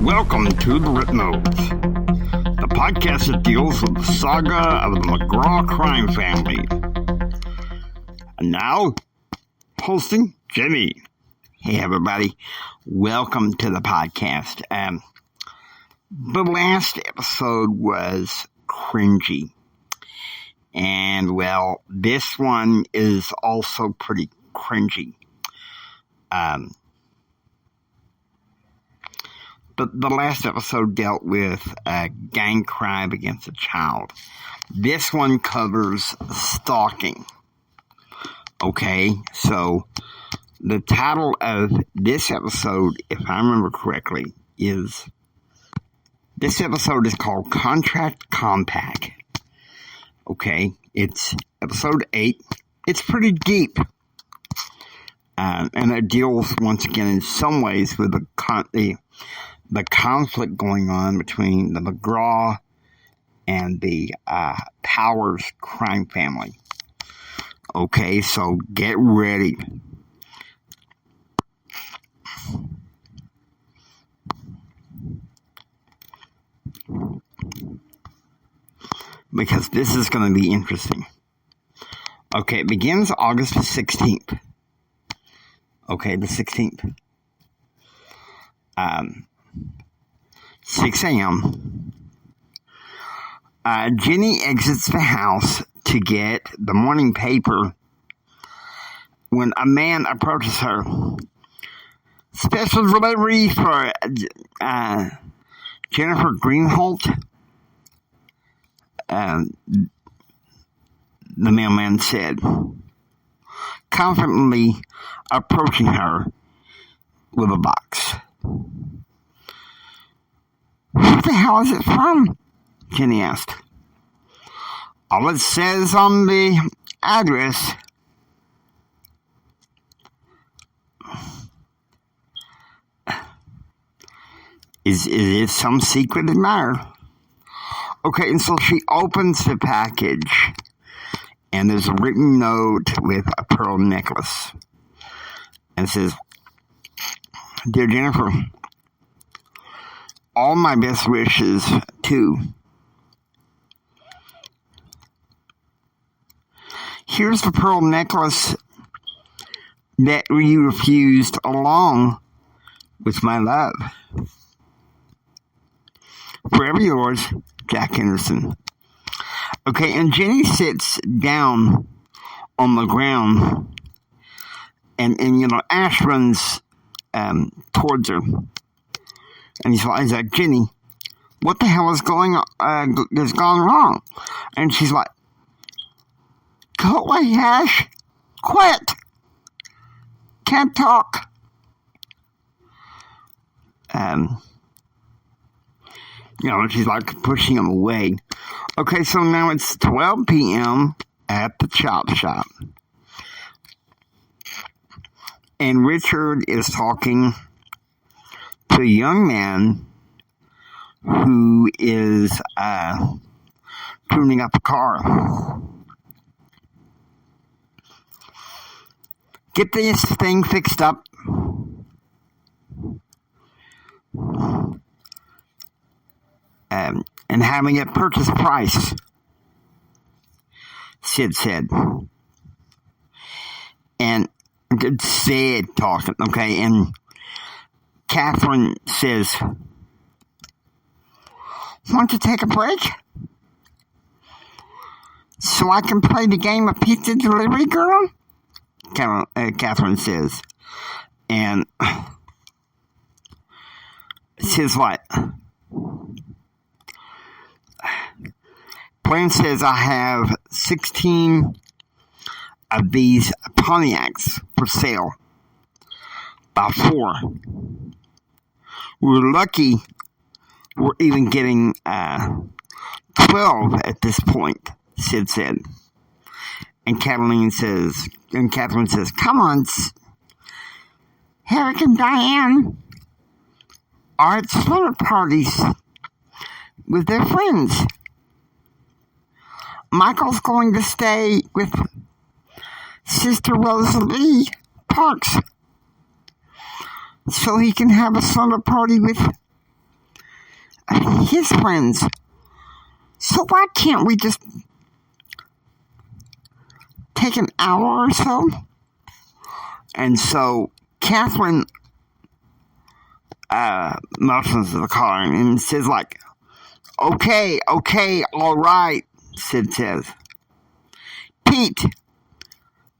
Welcome to The Written Notes, the podcast that deals with the saga of the McGraw crime family. And now, hosting Jenny. Hey everybody, welcome to the podcast. The last episode was cringy. And well, this one is also pretty cringy. The last episode dealt with gang crime against a child. This one covers stalking. Okay, so the title of this episode, if I remember correctly, this episode is called Contract Compact. Okay, it's episode 8. It's pretty deep. And it deals, once again, in some ways with the conflict going on between the McGraw and the Powers crime family. Okay, so get ready. Because this is going to be interesting. Okay, it begins August 16th. Okay, the 16th. 6 a.m. Jenny exits the house to get the morning paper when a man approaches her. Special delivery for Jennifer Greenholt. The mailman said, confidently approaching her with a box. Who the hell is it from? Jenny asked. All it says on the address is it some secret admirer? Okay, and so she opens the package, and there's a written note with a pearl necklace. And it says, Dear Jennifer, all my best wishes, too. Here's the pearl necklace that you refused along with my love. Forever yours, Jack Henderson. Okay, and Jenny sits down on the ground, and Ash runs towards her. And he's like, Jenny, what the hell is has gone wrong? And she's like, go away, Ash. Quit. Can't talk. And she's like pushing him away. Okay, so now it's 12 p.m. at the chop shop. And Richard is talking to a young man who is tuning up a car. Get this thing fixed up. And having a purchase price, Sid said. And Sid talking, okay, and Catherine says, want to take a break? So I can play the game of pizza delivery girl? Catherine says. And says what? Plan says I have 16 of these Pontiacs for sale. About 4. We're lucky we're even getting 12 at this point, Sid said. And Catalina says, Catherine says, come on, Eric and Diane are at slumber parties with their friends. Michael's going to stay with Sister Rosalie Parks so he can have a slumber party with his friends. So why can't we just take an hour or so? And so Catherine motions to the car and says like, okay, all right, Sid says. Pete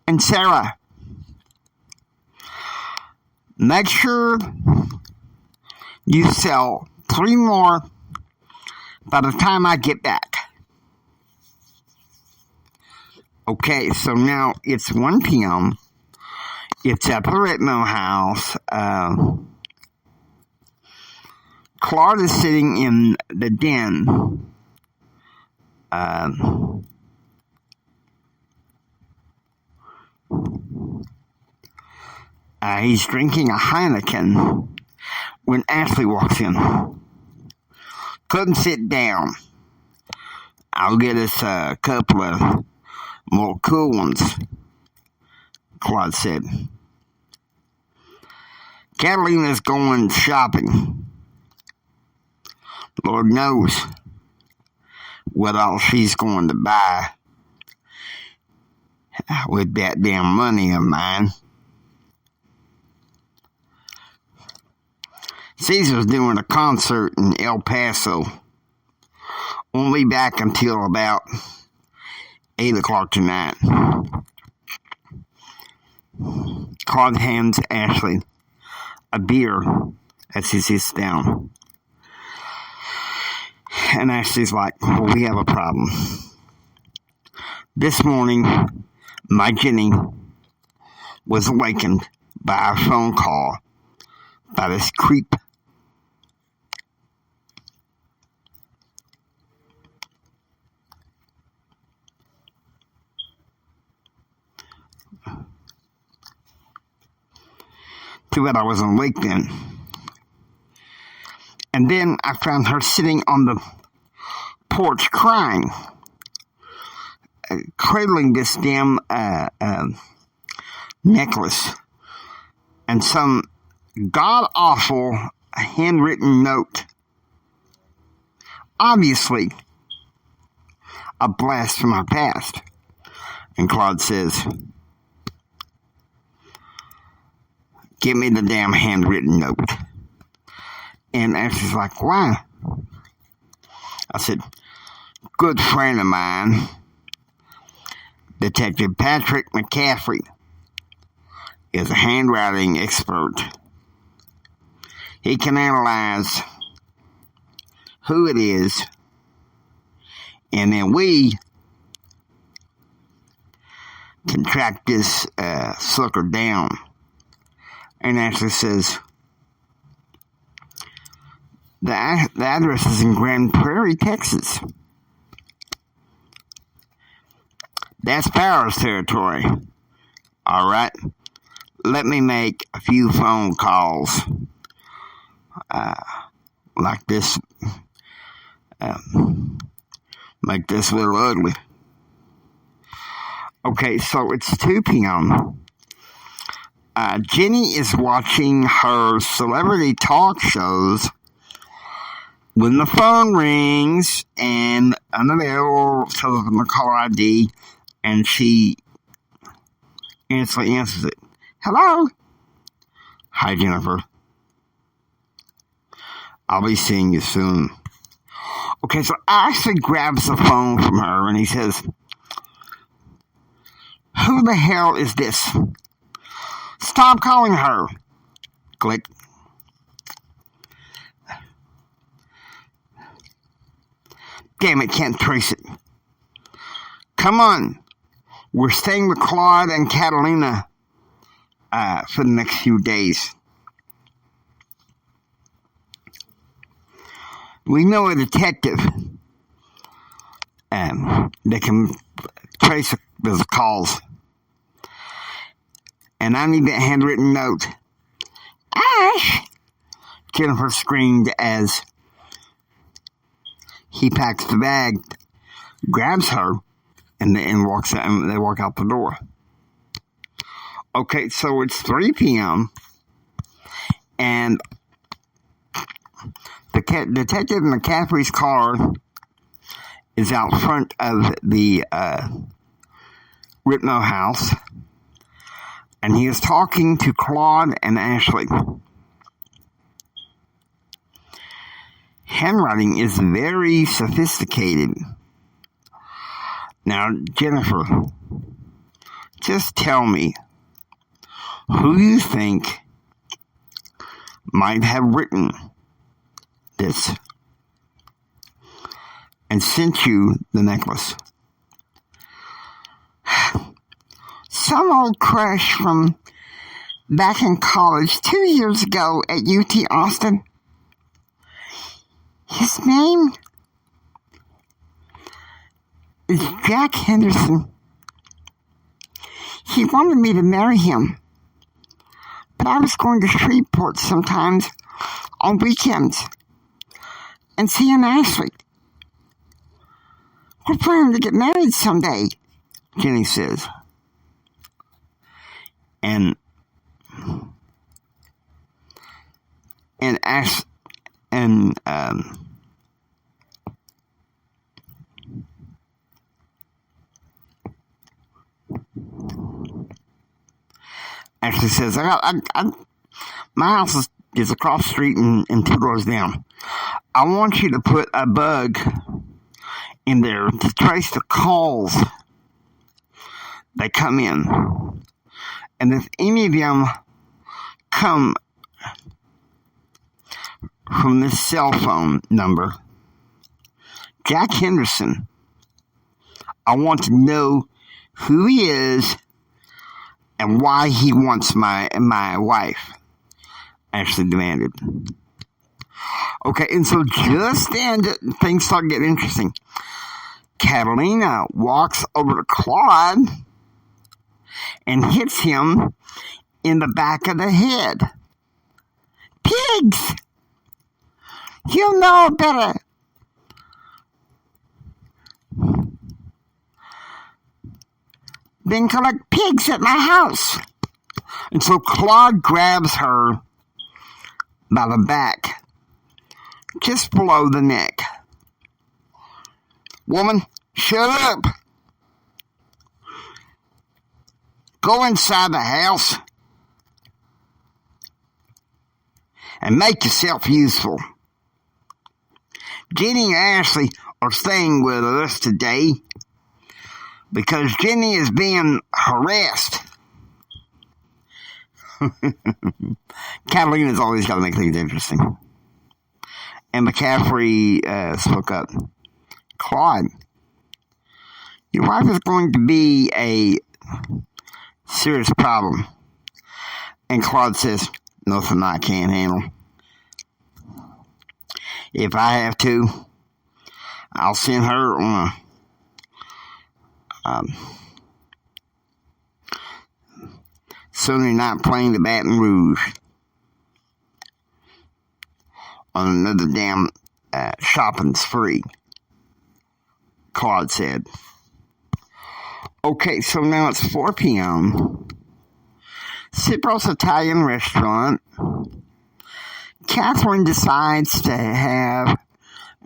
and Sarah, make sure you sell 3 more by the time I get back. Okay, so now it's 1 p.m. It's at the Ritmo house. Claude is sitting in the den. He's drinking a Heineken when Ashley walks in. Couldn't sit down. I'll get us a couple of more cool ones, Claude said. Catalina's going shopping. Lord knows what all she's going to buy with that damn money of mine. Caesar's doing a concert in El Paso. Won't be back until about 8 o'clock tonight. Claude hands Ashley a beer as he sits down. And Ashley's like, well, we have a problem. This morning, my Jenny was awakened by a phone call by this creep. Too bad I wasn't awake then. And then I found her sitting on the porch crying, cradling this damn necklace and some god-awful handwritten note. Obviously, a blast from our past. And Claude says, give me the damn handwritten note. And Ashley's like, why? I said, good friend of mine, Detective Patrick McCaffrey, is a handwriting expert. He can analyze who it is, and then we can track this sucker down. And Ashley says, the address is in Grand Prairie, Texas. That's Power's territory. All right. Let me make a few phone calls like this. Make this a little ugly. Okay, so it's 2 p.m. Jenny is watching her celebrity talk shows when the phone rings and unavailable tells them the caller ID, and she instantly answers it. Hello? Hi, Jennifer. I'll be seeing you soon. Okay, so Ashley grabs the phone from her and he says, who the hell is this? Stop calling her. Click. Damn it, can't trace it. Come on. We're staying with Claude and Catalina for the next few days. We know a detective that can trace those calls. And I need that handwritten note. Ash! Jennifer screamed as he packs the bag, grabs her, and walks out, and they walk out the door. Okay, so it's 3 p.m. and Detective McCaffrey's car is out front of the Whitmo house, and he is talking to Claude and Ashley. Handwriting is very sophisticated. Now, Jennifer, just tell me who you think might have written this and sent you the necklace. Some old crush from back in college 2 years ago at UT Austin. His name is Jack Henderson. He wanted me to marry him, but I was going to Shreveport sometimes on weekends and seeing Ashley. We're planning to get married someday, Jenny says. And Ashley says, my house is across the street and 2 doors down. I want you to put a bug in there to trace the calls that come in. And if any of them come from this cell phone number, Jack Henderson, I want to know who he is and why he wants my wife, Ashley demanded. Okay, and so just then things start getting interesting. Catalina walks over to Claude and hits him in the back of the head. Pigs! You know better. Then collect pigs at my house. And so Claude grabs her by the back, just below the neck. Woman, shut up. Go inside the house and make yourself useful. Jenny and Ashley are staying with us today because Jenny is being harassed. Catalina's always got to make things interesting. And McCaffrey spoke up. Claude, your wife is going to be a serious problem. And Claude says, nothing I can't handle. If I have to, I'll send her on a Sunday night plane to Baton Rouge on another damn shopping spree, Claude said. Okay, so now it's 4 p.m. Cipro's Italian restaurant. Catherine decides to have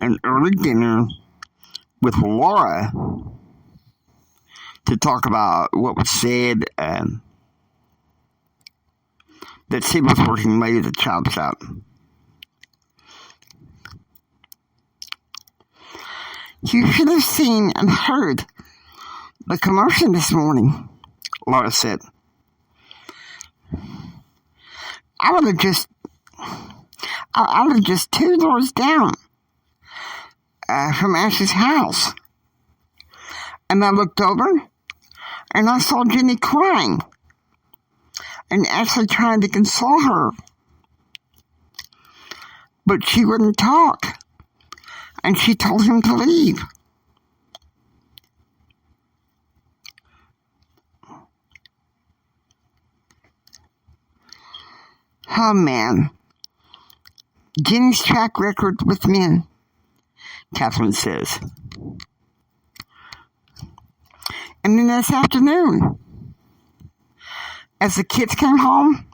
an early dinner with Laura to talk about what was said that she was working late at the chop shop. You should have seen and heard the commotion this morning, Laura said. I would have just 2 doors down from Ash's house. And I looked over and I saw Jenny crying and Ashley trying to console her. But she wouldn't talk. And she told him to leave. Oh, man. Jenny's track record with men, Catherine says. And then this afternoon, as the kids came home,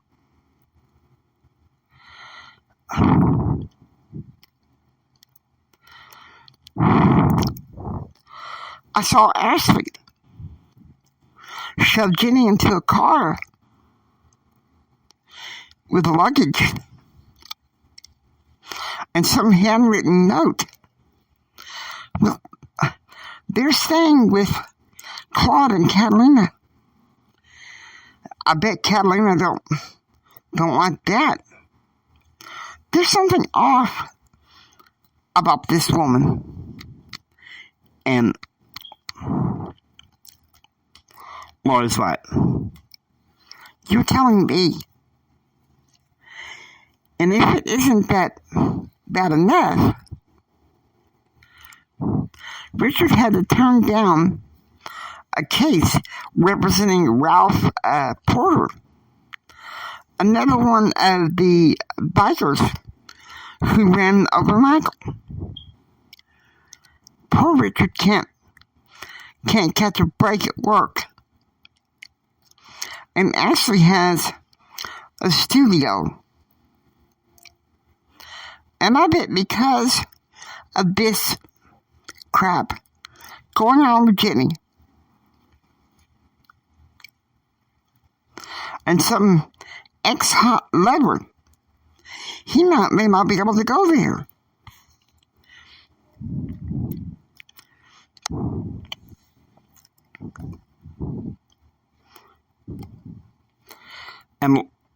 I saw Ashley shove Jenny into a car with luggage and some handwritten note. Well, they're staying with Claude and Catalina. I bet Catalina don't like that. There's something off about this woman. And Laura's like, you're telling me. And if it isn't that bad enough, Richard had to turn down a case representing Ralph Porter, another one of the bikers who ran over Michael. Poor Richard can't catch a break at work, and Ashley has a studio. And I bet because of this crap going on with Jenny and some ex-hot lover, he may not be able to go there.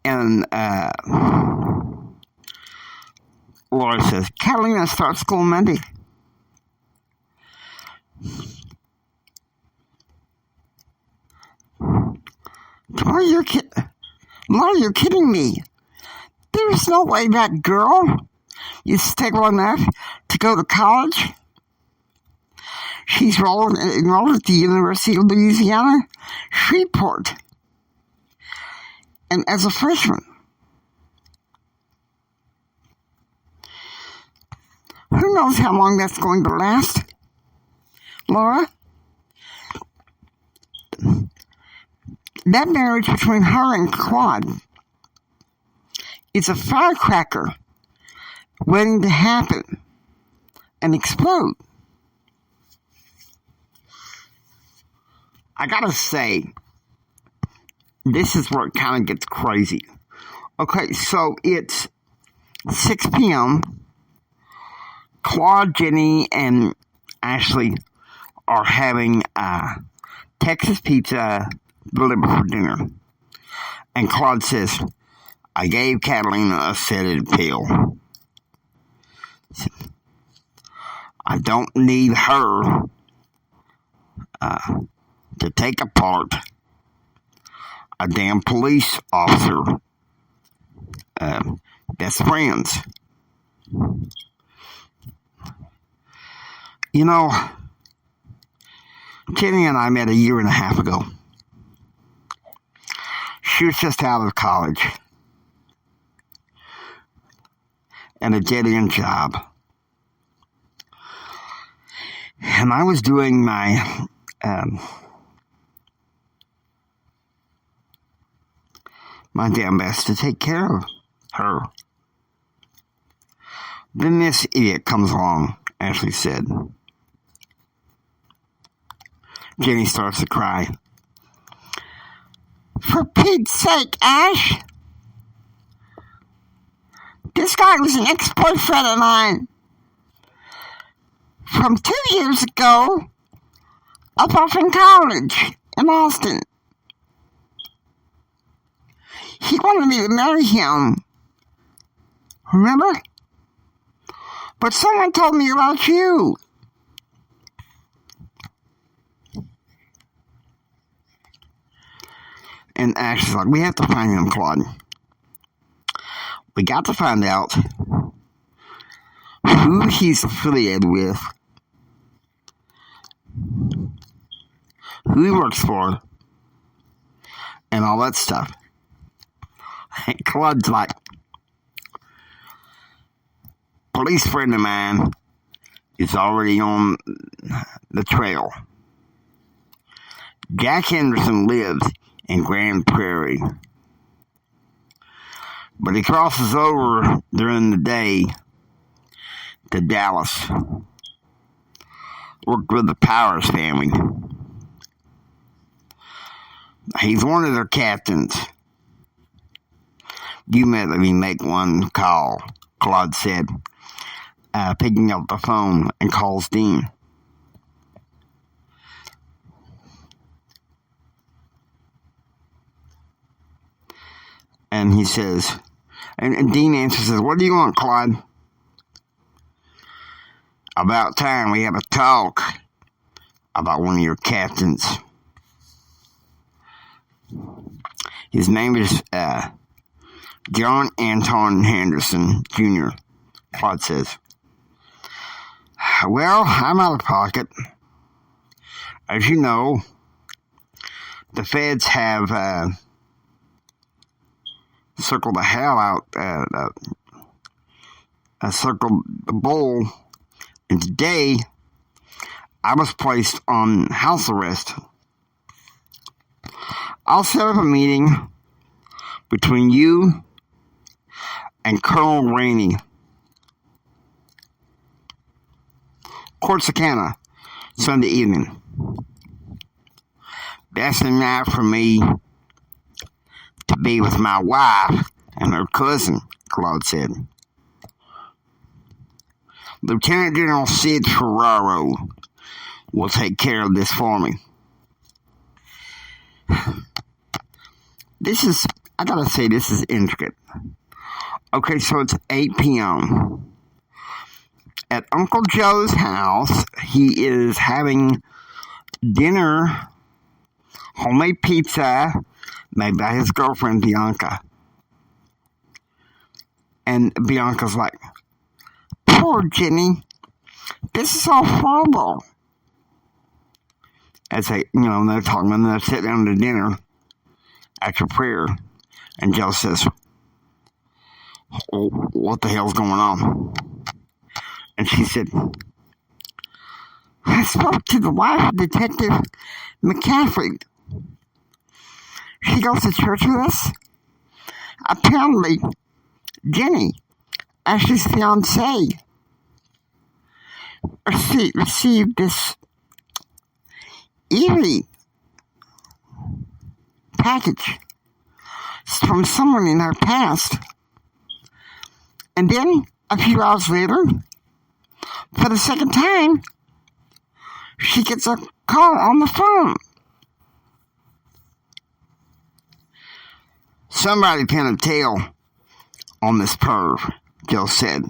And Laura says, Catalina starts school Monday. Laura, you're kidding me. There's no way that girl is stable enough to go to college. She's enrolled at the University of Louisiana, Shreveport. And as a freshman. Who knows how long that's going to last? Laura? That marriage between her and Claude is a firecracker waiting to happen and explode. I gotta say, this is where it kind of gets crazy. Okay, so it's 6 p.m. Claude, Jenny, and Ashley are having Texas pizza delivered for dinner. And Claude says, I gave Catalina a sedative pill. I don't need her to take apart a damn police officer. Best friends. You know, Jenny and I met a year and a half ago. She was just out of college. And a dead-end job. And I was doing my damn best to take care of her. Then this idiot comes along, Ashley said. Jenny starts to cry. For Pete's sake, Ash! This guy was an ex-boyfriend of mine. From 2 years ago, up off in college in Austin. He wanted me to marry him. Remember? But someone told me about you. And Ash is like, we have to find him, Claude. We got to find out who he's affiliated with, who he works for, and all that stuff. And Claude's like, police friend of mine is already on the trail. Jack Henderson lives in Grand Prairie, but he crosses over during the day to Dallas. worked with the Powers family. He's one of their captains. You may let me make one call, Claude said, picking up the phone, and calls Dean. And he says, and Dean answers, says, "What do you want, Claude?" "About time we have a talk about one of your captains. His name is John Anton Henderson, Jr., Claude says. "Well, I'm out of pocket. As you know, the feds have circled the hell out, circled the bull, and today I was placed on house arrest. I'll set up a meeting between you and Colonel Rainey, Corsicana, Sunday evening. That's the night for me to be with my wife and her cousin," Claude said. "Lieutenant General Sid Ferraro will take care of this for me." I gotta say, this is intricate. Okay, so it's 8 p.m. At Uncle Joe's house. He is having dinner, homemade pizza, made by his girlfriend, Bianca. And Bianca's like, "Poor Jenny, this is all horrible." As they're talking, and they're sitting down to dinner after prayer. And Joe says, "Oh, what the hell's going on?" And she said, "I spoke to the wife of Detective McCaffrey. She goes to church with us. Apparently, Jenny, Ashley's fiance, received this eerie package from someone in her past. And then, a few hours later, for the second time, she gets a call on the phone. Somebody pin a tail on this perv," Joe said.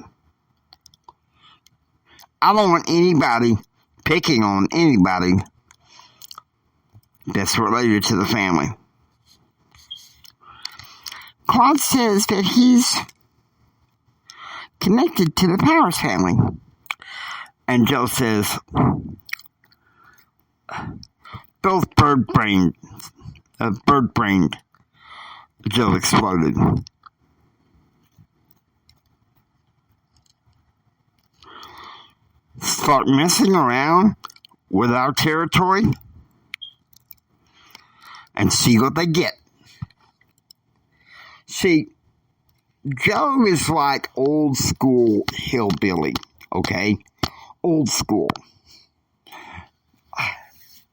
"I don't want anybody picking on anybody that's related to the family." Claude says that he's connected to the Powers family. And Joe says, "Both bird-brained," Joe exploded. "Start messing around with our territory and see what they get." See, Joe is like old school hillbilly, okay? Old school.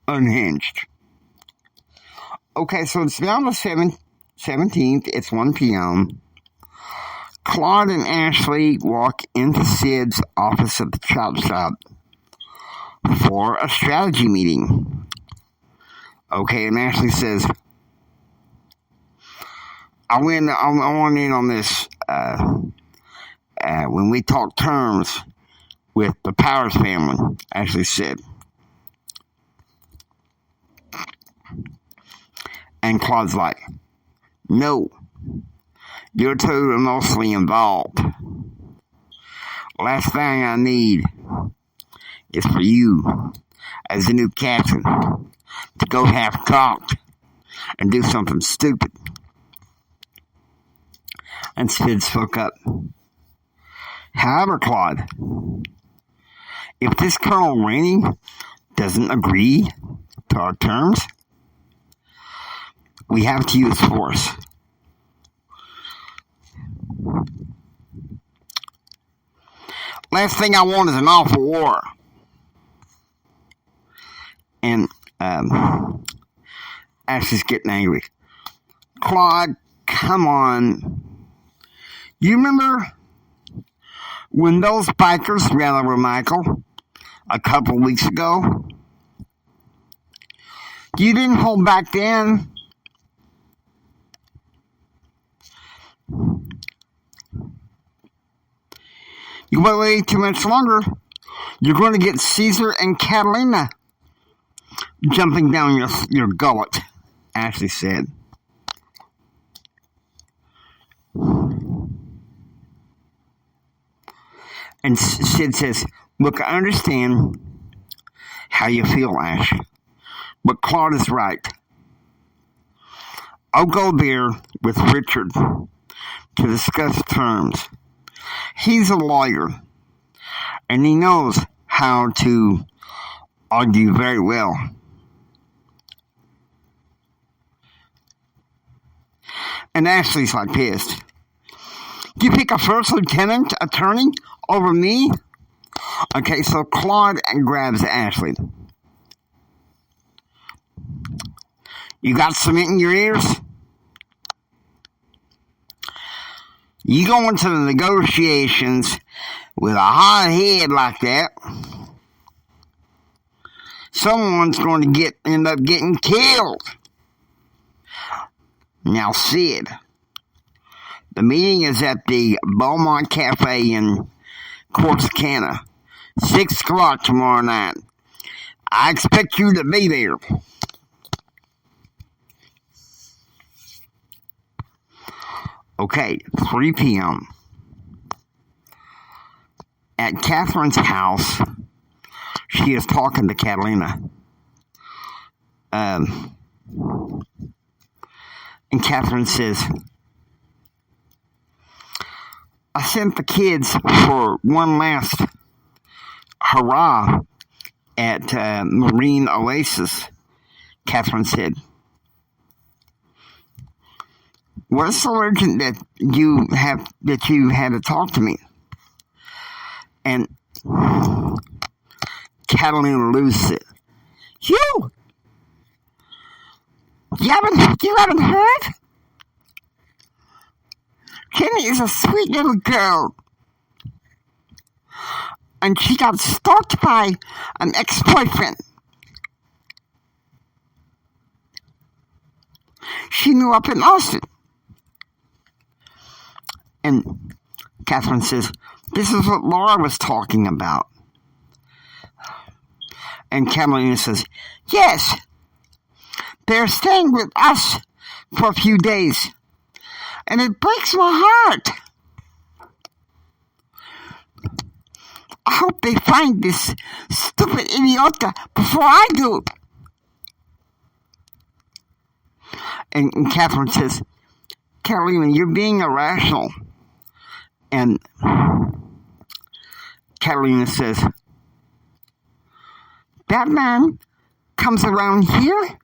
Unhinged. Okay, so it's now the 17th. It's 1 p.m. Claude and Ashley walk into Sid's office at the chop shop for a strategy meeting. Okay, and Ashley says, I want in on this when we talk terms with the Powers family," Ashley said. And Claude's like, "No, you're two are mostly involved. Last thing I need is for you, as the new captain, to go half-cocked and do something stupid." And Sid spoke up. "However, Claude, if this Colonel Rainey doesn't agree to our terms, we have to use force. Last thing I want is an awful war." And Ashley's getting angry. Claude, come on. You remember when those bikers ran over Michael a couple weeks ago? You didn't hold back then. You wait too much longer. You're going to get Caesar and Catalina jumping down your gullet, Ashley said. And Sid says, look, I understand how you feel, Ash, but Claude is right. I'll go there with Richard to discuss terms. He's a lawyer, and he knows how to argue very well. And Ashley's like pissed. You pick a first lieutenant attorney over me? Okay, so Claude grabs Ashley. You got cement in your ears? You go into the negotiations with a hot head like that, someone's going to end up getting killed. Now, Sid, the meeting is at the Beaumont Cafe in Corsicana, 6 o'clock tomorrow night. I expect you to be there. Okay, 3 p.m. At Catherine's house, she is talking to Catalina. And Catherine says, I sent the kids for one last hurrah at Marine Oasis, Catherine said. What's the urgent that you had to talk to me? And Catalina loses it. You haven't heard? Jenny is a sweet little girl. And she got stalked by an ex-boyfriend. She knew up in Austin. And Catherine says, this is what Laura was talking about. And Catalina says, yes, they're staying with us for a few days. And it breaks my heart. I hope they find this stupid idiota before I do. And Catherine says, Catalina, you're being irrational. And Catalina says, that man comes around here,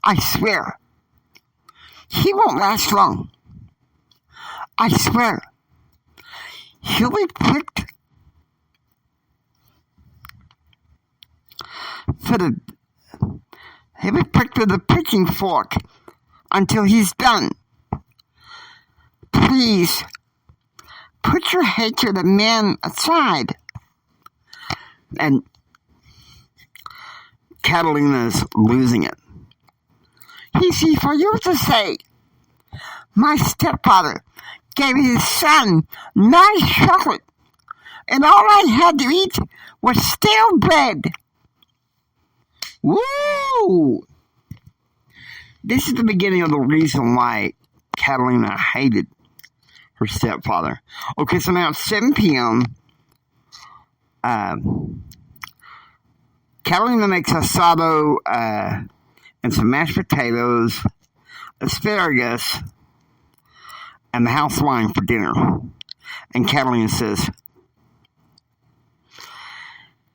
I swear, he won't last long. I swear, he'll be pricked with the picking fork until he's done. Please, put your hatred of men aside. And Catalina's losing it. Easy for you to say. My stepfather gave his son nice chocolate, and all I had to eat was stale bread. Woo! This is the beginning of the reason why Catalina hated her stepfather. Okay, so now it's 7 p.m. Catalina makes asado and some mashed potatoes, asparagus, and the house wine for dinner. And Catalina says,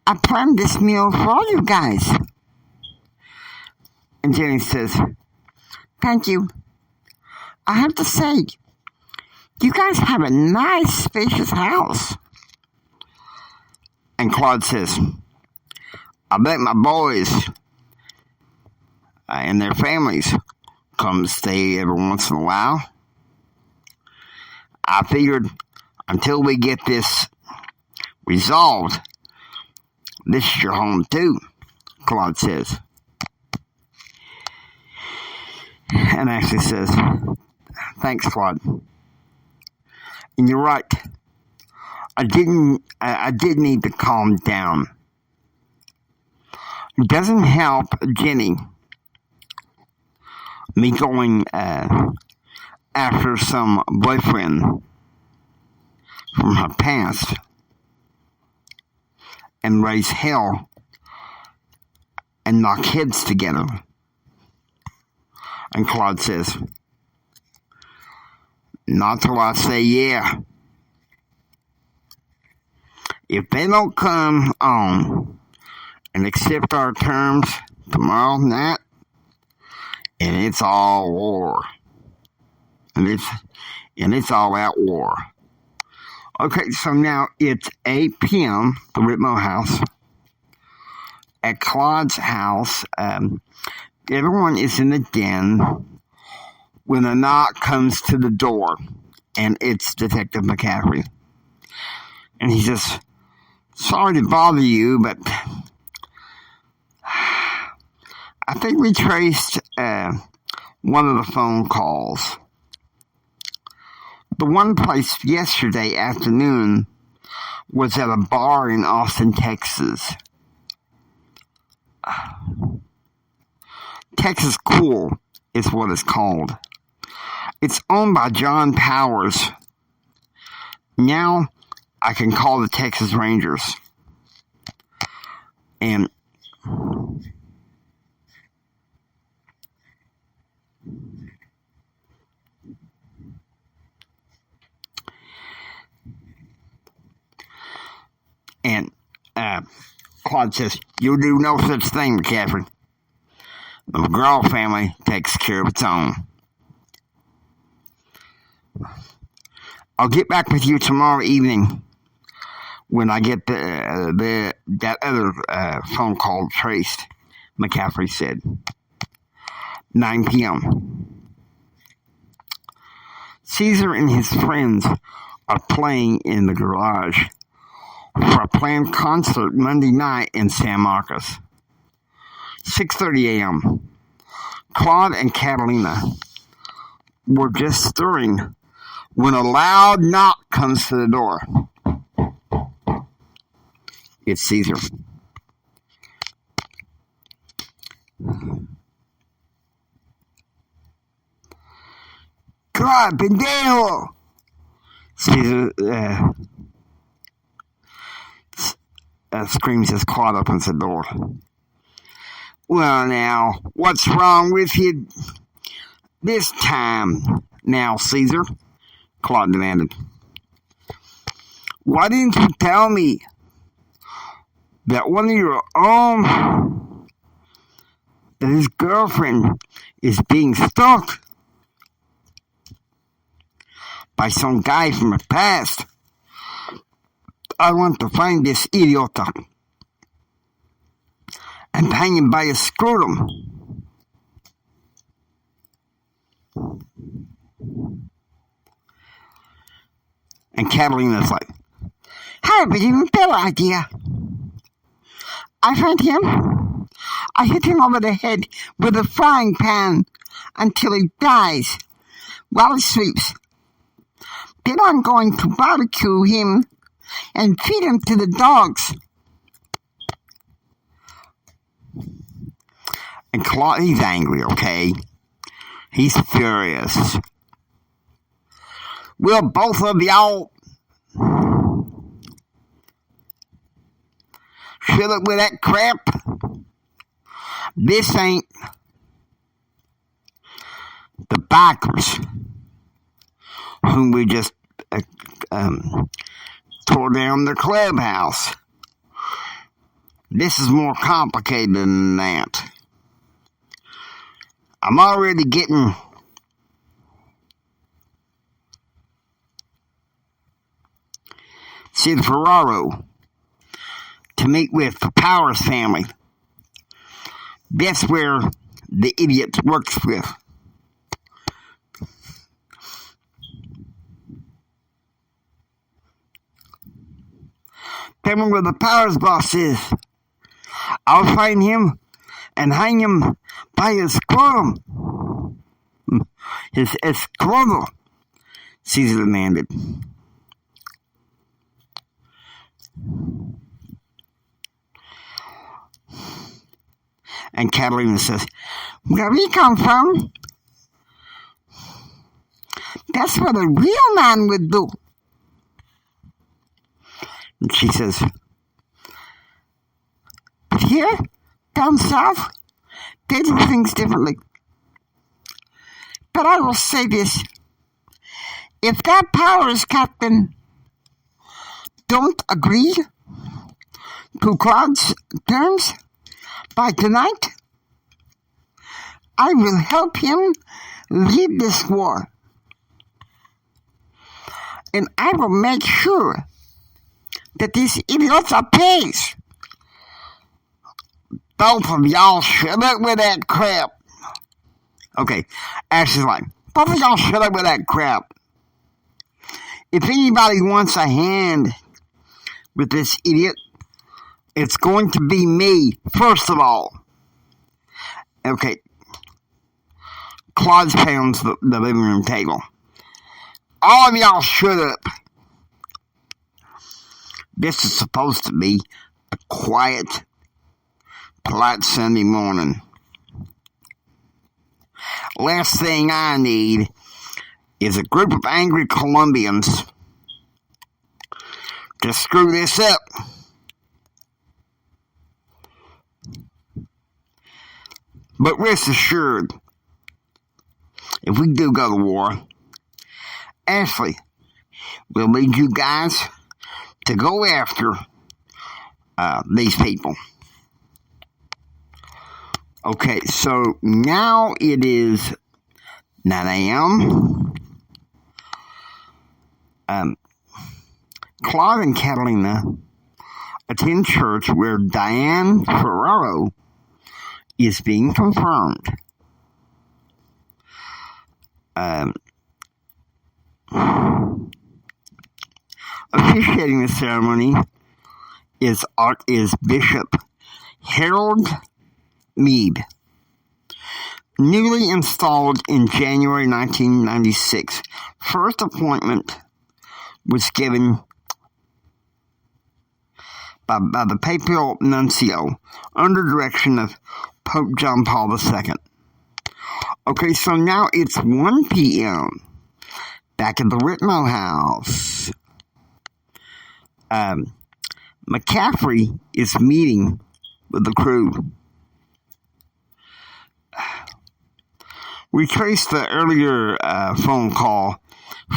I planned this meal for all you guys. And Jenny says, thank you. I have to say, you guys have a nice, spacious house. And Claude says, I bet my boys and their families come stay every once in a while. I figured until we get this resolved, this is your home too, Claude says. And Ashley says, thanks, Claude. And you're right. I did need to calm down. It doesn't help Jenny, me going after some boyfriend from her past and raise hell and knock heads together. And Claude says, not till I say yeah. If they don't come on and accept our terms tomorrow night, and it's all war. And it's all out war. Okay, so now it's 8 p.m. the Whitmore house. At Claude's house, everyone is in the den when a knock comes to the door, and it's Detective McCaffrey. And he says, sorry to bother you, but I think we traced one of the phone calls. The one placed yesterday afternoon was at a bar in Austin, Texas. Texas Cool is what it's called. It's owned by John Powers. Now I can call the Texas Rangers. And Claude says, you'll do no such thing, McCaffrey. The McGraw family takes care of its own. I'll get back with you tomorrow evening when I get that other phone call traced, McCaffrey said. 9 p.m. Caesar and his friends are playing in the garage for a planned concert Monday night in San Marcos. 6:30 a.m. Claude and Catalina were just stirring when a loud knock comes to the door. It's Caesar. God, pendejo! Caesar screams as Claude opens the door. Well, now, what's wrong with you this time now, Caesar? Claude demanded. Why didn't you tell me that one of your own, that his girlfriend is being stalked by some guy from the past? I want to find this idiota and hang him by his scrotum. And Catalina's like, how about even better idea? I find him, I hit him over the head with a frying pan until he dies while he sleeps. Then I'm going to barbecue him and feed him to the dogs. And Claude, he's angry, okay? He's furious. Will both of y'all fill it with that crap? This ain't the bikers whom we just tore down their clubhouse. This is more complicated than that. I'm already getting Sid Ferraro to meet with the Powers family. That's where the idiot works with. Tell me where the Powers boss is. I'll find him and hang him by his scrotum. His scrotum, Caesar demanded. And Catalina says, where we come from, that's what a real man would do. And she says, but here, down south, they do things differently. But I will say this, if that Powers captain don't agree to Claude's terms by tonight, I will help him lead this war. And I will make sure that these idiots are paid. Both of y'all shut up with that crap. Okay, Ashley's like, both of y'all shut up with that crap. If anybody wants a hand with this idiot, it's going to be me, first of all. Okay. Claude pounds the living room table. All of y'all shut up. This is supposed to be a quiet, polite Sunday morning. Last thing I need is a group of angry Colombians to screw this up. But rest assured, if we do go to war, Ashley will lead you guys to go after these people. Okay, so now it is 9 a.m. Claude and Catalina attend church where Diane Ferraro is being confirmed. Officiating the ceremony is Bishop Harold Mead, newly installed in January 1996. First appointment was given by the papal nuncio under direction of Pope John Paul II. Okay, so now it's 1 p.m. back at the Whitmo house. McCaffrey is meeting with the crew. We traced the earlier phone call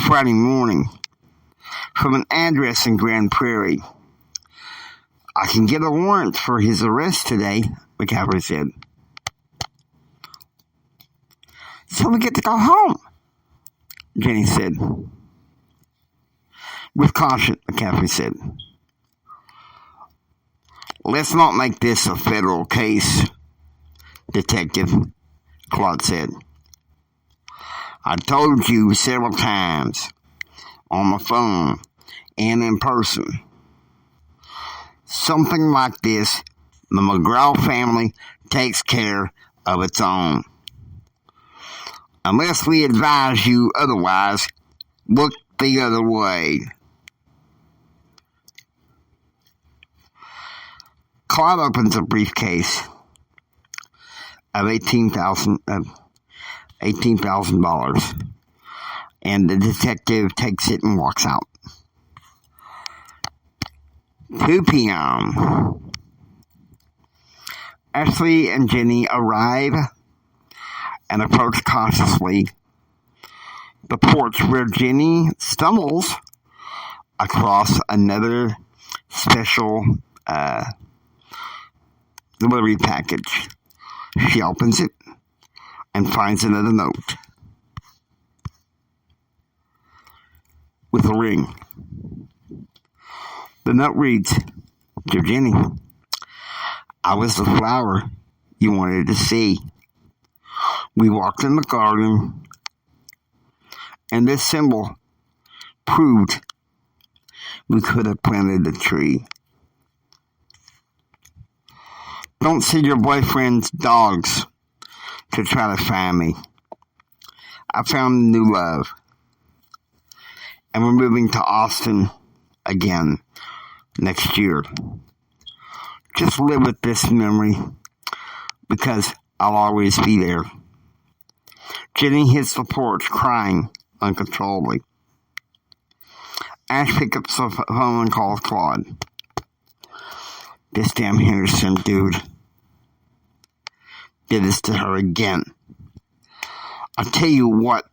Friday morning from an address in Grand Prairie. I can get a warrant for his arrest today, McCaffrey said. So we get to go home, Jenny said. With caution, McCaffrey said. Let's not make this a federal case, Detective, Claude said. I told you several times, on the phone and in person. Something like this, the McGraw family takes care of its own. Unless we advise you otherwise, look the other way. Claude opens a briefcase of $18,000, and the detective takes it and walks out. 2 p.m. Ashley and Jenny arrive and approach cautiously the porch where Jenny stumbles across another special delivery package. She opens it and finds another note with a ring. The note reads, Dear Jenny, I was the flower you wanted to see. We walked in the garden, and this symbol proved we could have planted the tree. Don't send your boyfriend's dogs to try to find me. I found a new love. And we're moving to Austin again next year. Just live with this memory because I'll always be there. Jenny hits the porch crying uncontrollably. Ash picks up the phone and calls Claude. This damn Henderson dude did this to her again. I'll tell you what.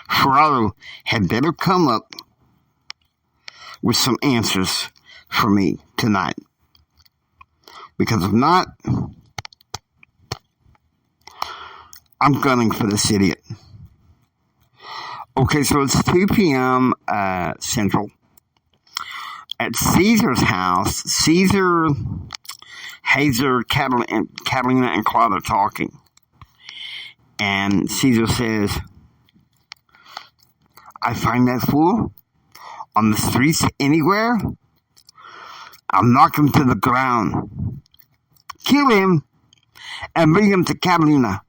Ferraro had better come up with some answers for me tonight. Because if not, I'm gunning for this idiot. Okay, so it's 2 p.m. Central. At Caesar's house, Caesar, Hazer, Catalina, and Claude are talking. And Caesar says, I find that fool on the streets anywhere, I'll knock him to the ground, kill him, and bring him to Catalina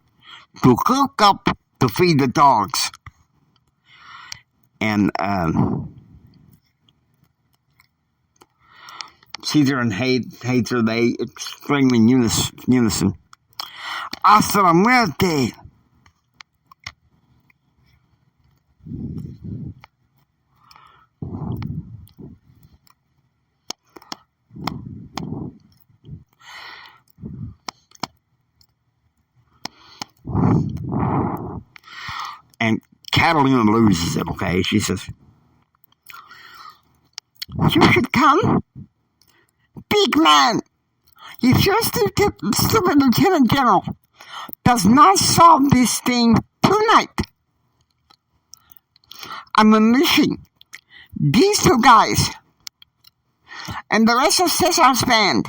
to cook up to feed the dogs. And Caesar and Hazer, they exclaim in unison, Hasta la muerte! And Catalina loses it, okay? She says, you should come, big man. If your stupid Lieutenant General does not solve this thing tonight, I'm unleashing these 2 guys and the rest of Cesar's band.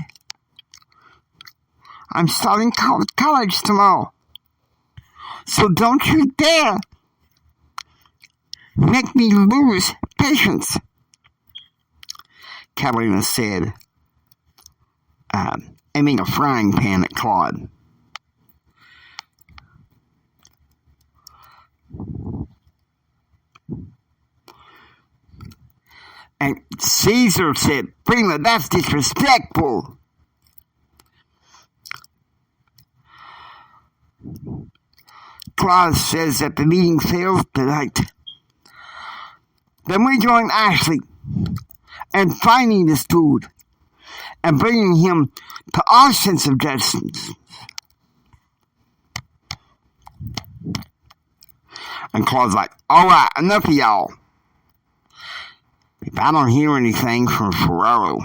I'm starting college tomorrow. So don't you dare make me lose patience. Catalina said, aiming a frying pan at Claude. And Caesar said, Prima, that's disrespectful. Claude says that the meeting fails tonight. Then we join Ashley in finding this dude and bringing him to our sense of justice. And Claude's like, all right, enough of y'all. If I don't hear anything from Ferraro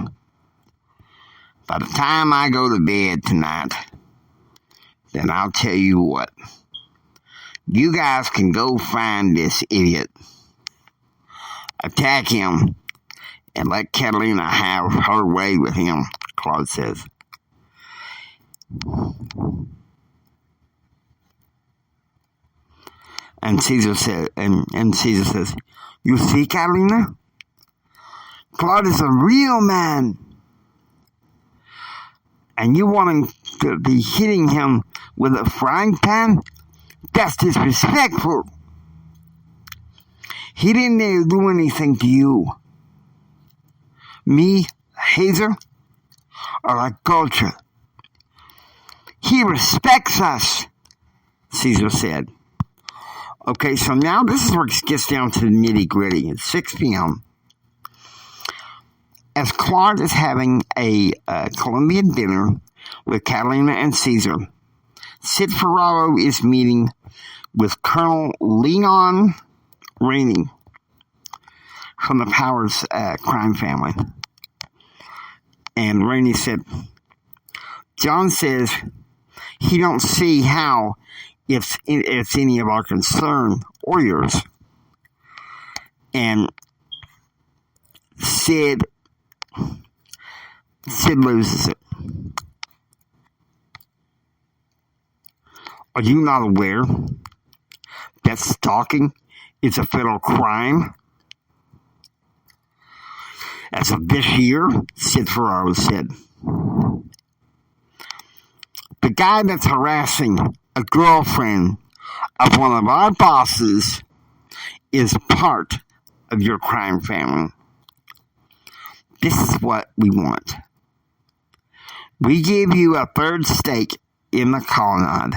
by the time I go to bed tonight, then I'll tell you what. You guys can go find this idiot, attack him, and let Catalina have her way with him, Claude says. And Caesar says, you see, Catalina? Claude is a real man. And you want him to be hitting him with a frying pan? That's disrespectful. He didn't do anything to you. Me, Hazer, or our culture. He respects us, Caesar said. Okay, so now this is where it gets down to the nitty-gritty. It's 6 p.m. As Claude is having a Colombian dinner with Catalina and Caesar, Sid Ferraro is meeting with Colonel Leon Rainey from the Powers crime family. And Rainey said, John says he don't see how it's any of our concern or yours. And Sid loses it. Are you not aware that stalking is a federal crime? As of this year, Sid Ferraro said, the guy that's harassing a girlfriend of one of our bosses is part of your crime family. This is what we want. We give you a third stake in the colonnade.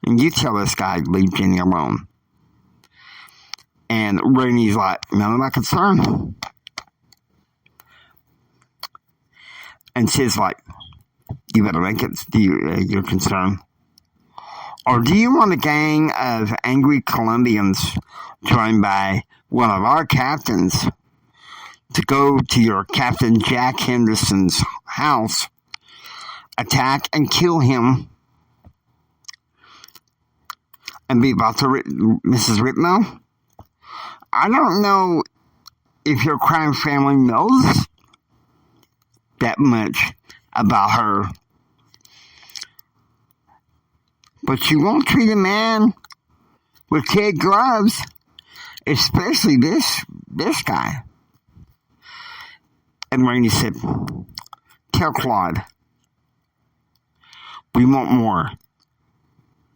And you tell this guy to leave Jenny alone. And Rainey's like, none of my concern. And Sid's like, you better make it your concern. Or do you want a gang of angry Colombians joined by one of our captains to go to your Captain Jack Henderson's house, attack and kill him, and be about to Mrs. Ritmo? I don't know if your crime family knows that much about her, but you won't treat a man with kid gloves, especially this guy. And Rainey said, tell Claude, we want more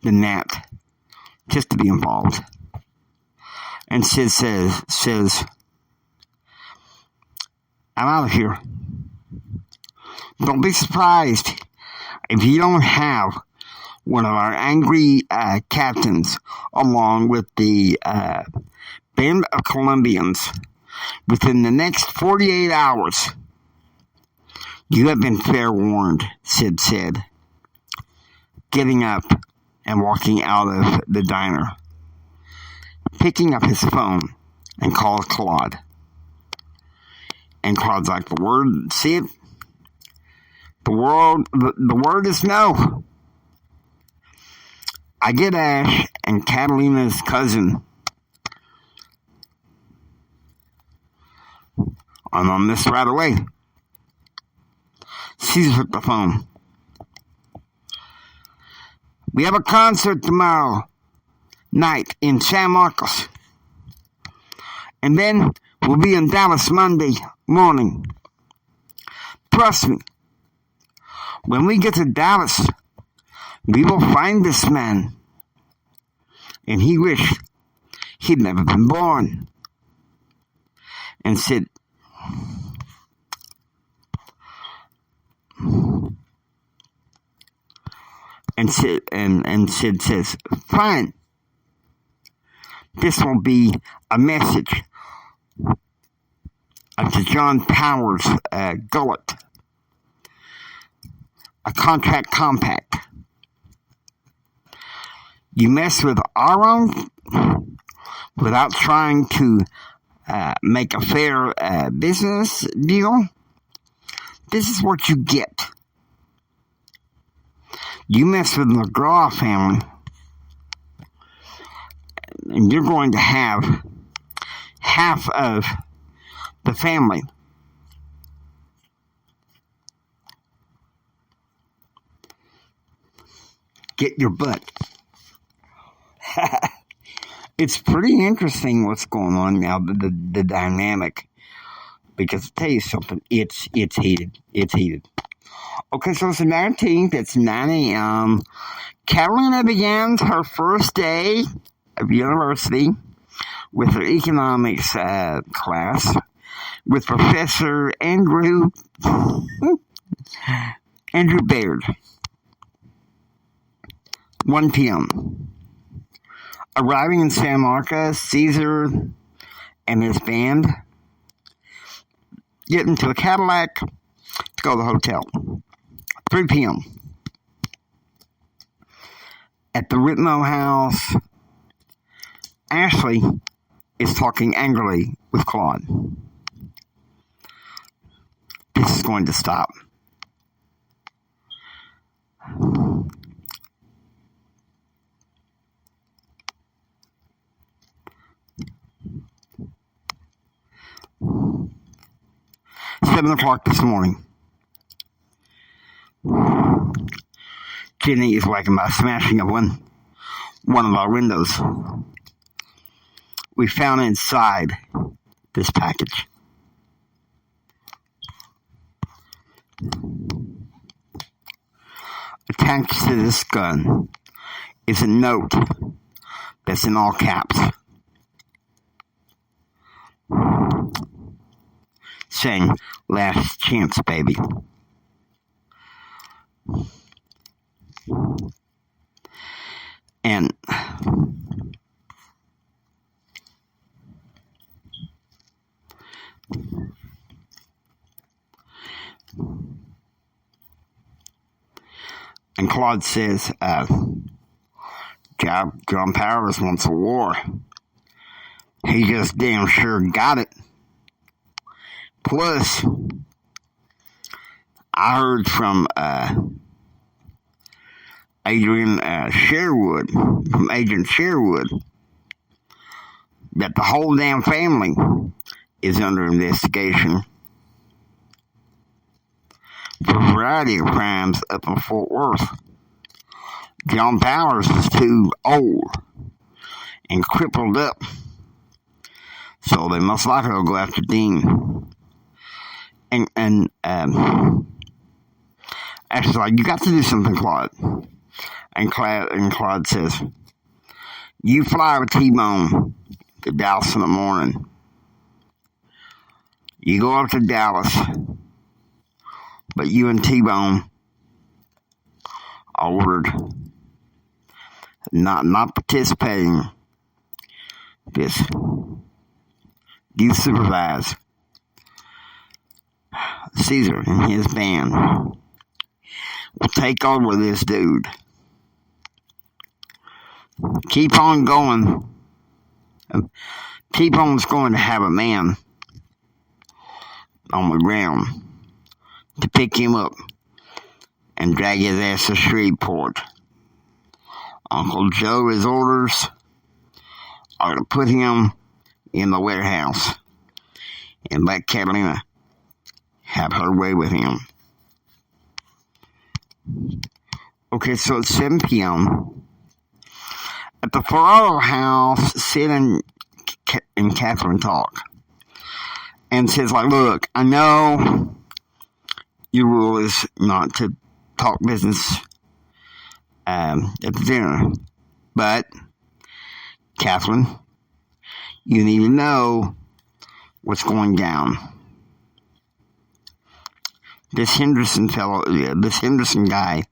than that, just to be involved. And Sid says, I'm out of here. Don't be surprised if you don't have one of our angry captains along with the band of Colombians within the next 48 hours. You have been fair warned, Sid said, getting up and walking out of the diner, picking up his phone and called Claude. And Claude's like, the word, Sid? The word is no. I get Ash and Catalina's cousin. I'm on this right away. Caesar took the phone. We have a concert tomorrow night in San Marcos. And then we'll be in Dallas Monday morning. Trust me. When we get to Dallas, we will find this man. And he wished he'd never been born. And Sid Sid says, fine. This will be a message to John Powers Gullet. A contract compact. You mess with our own without trying to make a fair business deal. This is what you get. You mess with the McGraw family, and you're going to have half of the family. Get your butt. It's pretty interesting what's going on now, the dynamic. Because I'll tell you something, it's heated. It's heated. Okay, so it's the 19th, it's 9 a.m. Catalina begins her first day of university with her economics class with Professor Andrew Baird. 1 p.m. Arriving in San Marcos, Caesar and his band get into a Cadillac to go to the hotel. 3 p.m. At the Ritmo house, Ashley is talking angrily with Claude. This is going to stop. $7 o'clock this morning. Jenny is waking by smashing of one of our windows. We found inside this package. Attached to this gun is a note that's in all caps saying, "Last chance, baby." And Claude says, John Powers wants a war. He just damn sure got it. Plus, I heard from Agent Sherwood, that the whole damn family is under investigation for a variety of crimes up in Fort Worth. John Powers is too old and crippled up, so they most likely will go after Dean. And Ashley's like, "You got to do something, Claude." And Claude says, "You fly with T-Bone to Dallas in the morning. You go up to Dallas, but you and T-Bone are ordered not participating. Just you supervise Caesar and his band. Will take over this dude. Keep on going. T-Bone's going to have a man on the ground to pick him up and drag his ass to Shreveport. Uncle Joe's orders are to put him in the warehouse and let Catalina have her way with him." Okay, so it's 7 p.m. At the Ferraro house, Sid and Catherine talk. And Sid's like, "Look, I know your rule is not to talk business at the dinner. But, Catherine, you need to know what's going down. This Henderson guy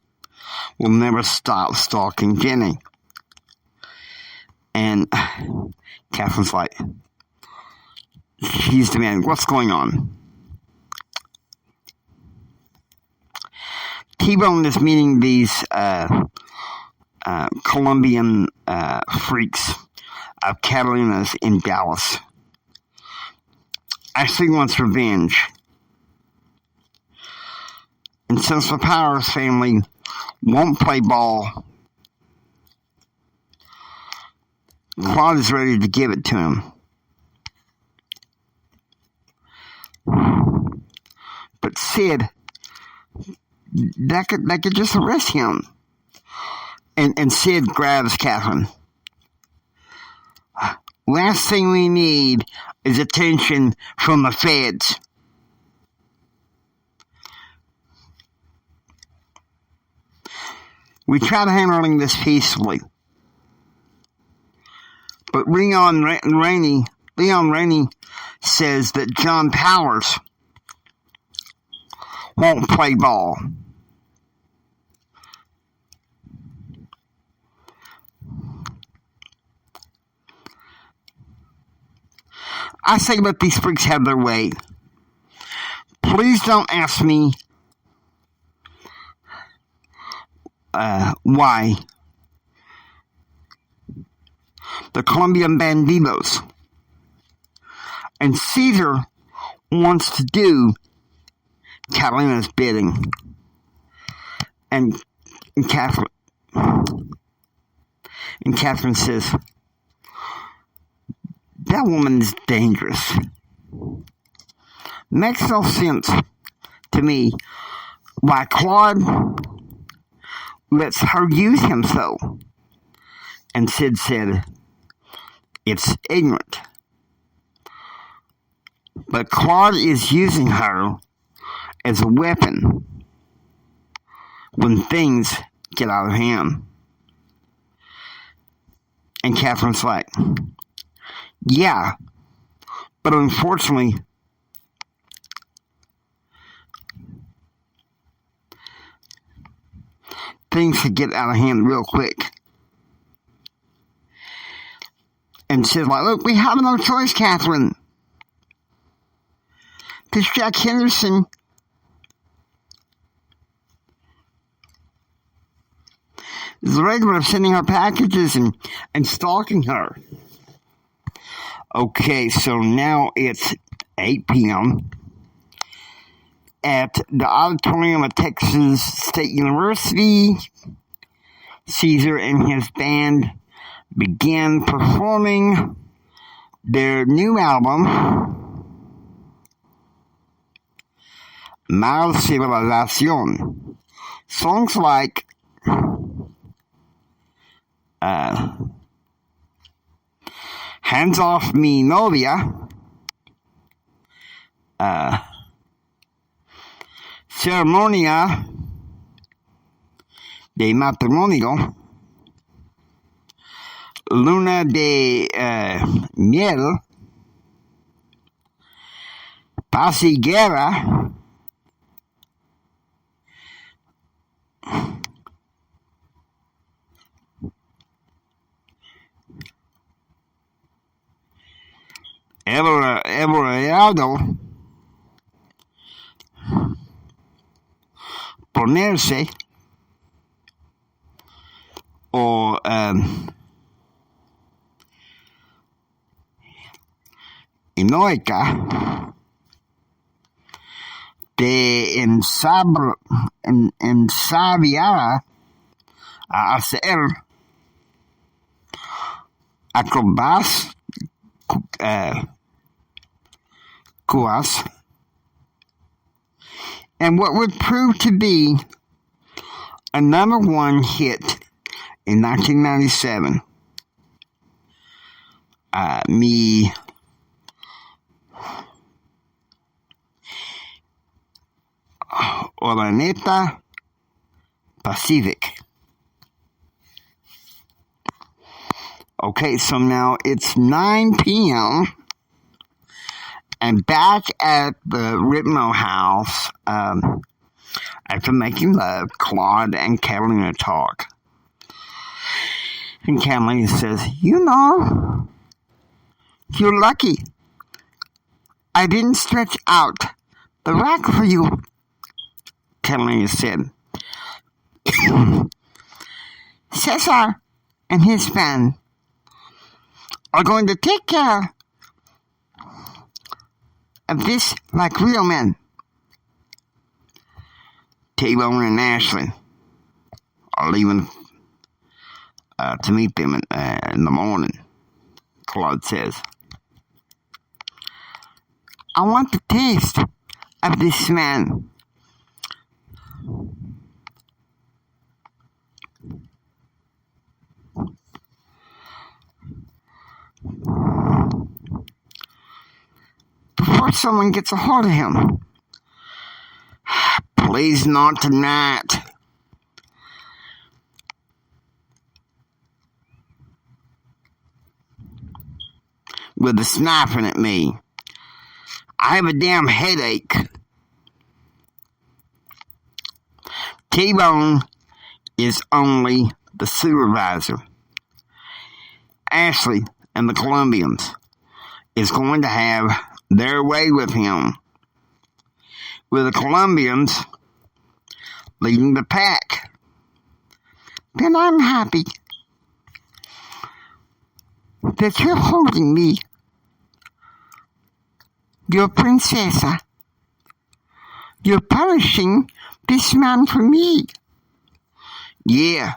will never stop stalking Jenny." And Catherine's like, he's demanding, "What's going on?" T-Bone is meeting these Colombian freaks of Catalina's in Dallas. Ashley wants revenge. And since the Powers family won't play ball, Claude is ready to give it to him. But Sid, that could just arrest him. And Sid grabs Catherine. "Last thing we need is attention from the feds." We tried handling this peacefully, but Leon Rainey says that John Powers won't play ball. I say let these freaks have their way. Please don't ask me why the Colombian bandidos and Caesar wants to do Catalina's bidding. And Catherine says, "That woman is dangerous." Makes no sense to me why Claude lets her use him so. And Sid said, it's ignorant. But Claude is using her as a weapon when things get out of hand. And Catherine's like, yeah, but unfortunately, things could get out of hand real quick. And Sid's like, look, we have no choice, Catherine. This Jack Henderson is regular of sending her packages and stalking her. Okay, so now it's 8 p.m. at the auditorium of Texas State University. Caesar and his band began performing their new album, Mal Civilización. Songs like Hands Off Mi Novia, Ceremonia de Matrimonio, Luna de Miel, Paz y Guerra, Everardo, Ponerse, o Inoica, de ensabiar a hacer acrobacias and what would prove to be a number one hit in 1997. Mi Oraneta Pacific. Okay, so now it's 9 p.m. and back at the Ritmo house, after making love, Claude and Catalina talk. And Catalina says, you know, you're lucky. I didn't stretch out the rack for you, Catalina said. Cesar and his band are going to take care of this like real men. T-Bone and Ashley are leaving to meet them in the morning, Claude says. I want the taste of this man. Before someone gets a hold of him. Please not tonight. With the sniping at me. I have a damn headache. T-Bone is only the supervisor. Ashley and the Colombians is going to have their way with him, with the Colombians leading the pack. Then I'm happy that you're holding me, your princesa. You're punishing this man for me. Yeah,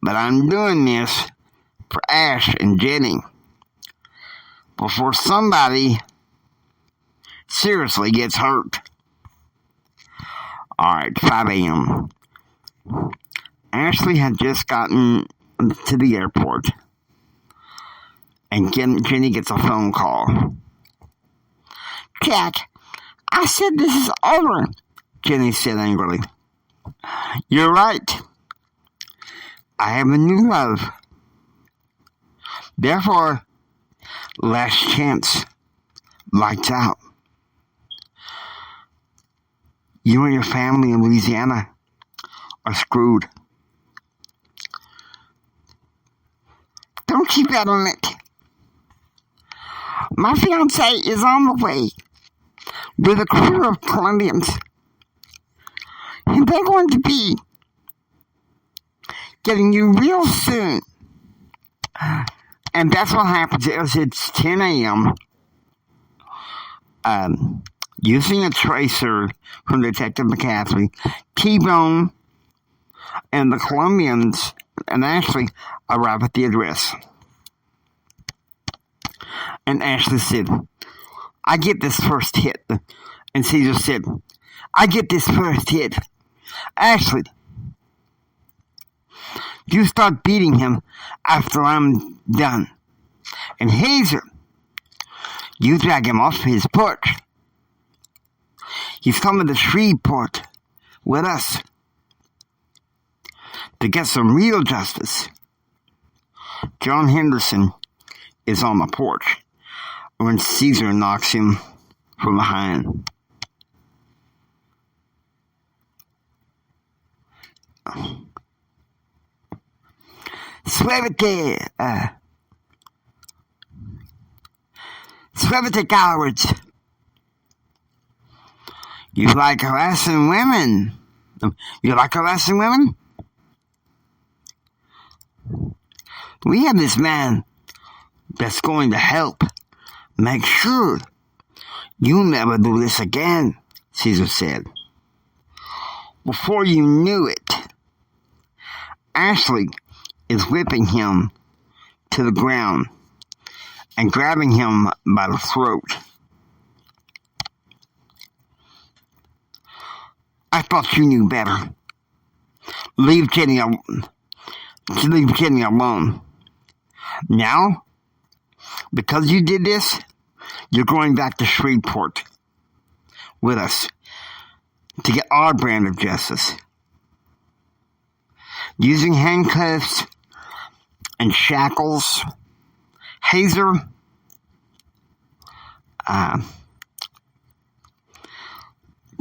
but I'm doing this for Ash and Jenny before somebody seriously gets hurt. Alright, 5 a.m. Ashley had just gotten to the airport, and Jenny gets a phone call. Jack, I said this is over, Jenny said angrily. You're right. I have a new love. Therefore, last chance. Lights out. You and your family in Louisiana are screwed. Don't keep that on it. My fiance is on the way with a crew of Colombians. And they're going to be getting you real soon. And that's what happens. It's 10 a.m. Using a tracer from Detective McCaffrey, T-Bone and the Colombians and Ashley arrive at the address. And Ashley said, I get this first hit. And Caesar said, I get this first hit. Ashley, you start beating him after I'm done. And Hazer, you drag him off his porch. He's coming to Shreveport with us to get some real justice. John Henderson is on the porch when Caesar knocks him from behind. Suavete, cowards. You like harassing women? You like harassing women? We have this man that's going to help make sure you never do this again, Caesar said. Before you knew it, Ashley is whipping him to the ground and grabbing him by the throat. I thought you knew better. Leave Jenny alone. Now, because you did this, you're going back to Shreveport with us to get our brand of justice. Using handcuffs and shackles, Hazer